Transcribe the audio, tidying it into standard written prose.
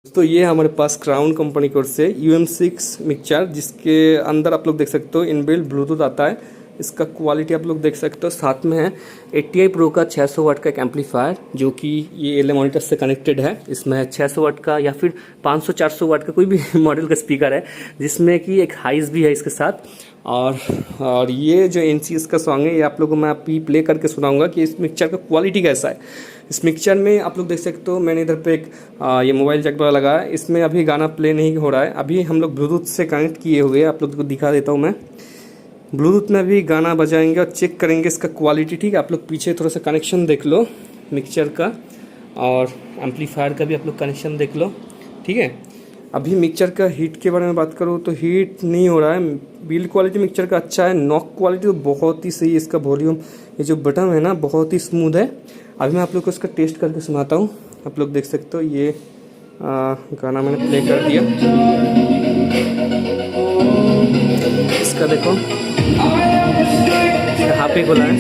तो ये हमारे पास क्राउन कंपनी की ओर से UM6 मिक्सचर, जिसके अंदर आप लोग देख सकते हो इनबिल्ट ब्लूटूथ आता है। इसका क्वालिटी आप लोग देख सकते हो। साथ में है 80i प्रो का 600 वाट का एक एम्पलीफायर, जो कि ये एल मॉनिटर से कनेक्टेड है। इसमें 600 वाट का या फिर 500-400 वाट का कोई भी मॉडल का स्पीकर है, जिसमें कि एक हाइस भी है इसके साथ। और ये जो NCS का सॉन्ग है, ये आप लोगों को मैं अभी प्ले करके सुनाऊंगा कि इस मिक्सचर का क्वालिटी कैसा है। इस मिक्सचर में आप लोग देख सकते हो, मैंने इधर पे एक ये मोबाइल जैक वाला लगा है। इसमें अभी गाना प्ले नहीं हो रहा है, अभी हम लोग ब्लूटूथ से कनेक्ट किए हुए हैं। आप लोग को दिखा देता हूँ मैं। ब्लूटूथ में भी गाना बजाएंगे और चेक करेंगे इसका क्वालिटी। ठीक है, आप लोग पीछे थोड़ा सा कनेक्शन देख लो मिक्सचर का, और एम्पलीफायर का भी आप लोग कनेक्शन देख लो। ठीक है, अभी मिक्सचर का हीट के बारे में बात करूँ तो हीट नहीं हो रहा है। बिल्ड क्वालिटी मिक्सचर का अच्छा है। नॉक क्वालिटी तो बहुत ही सही है। इसका वॉल्यूम, ये जो बटन है ना, बहुत ही स्मूथ है। अभी मैं आप लोग को इसका टेस्ट करके सुनाता हूँ। आप लोग देख सकते हो, ये गाना मैंने प्ले कर दिया। इसका देखो यहाँ पे खुला है।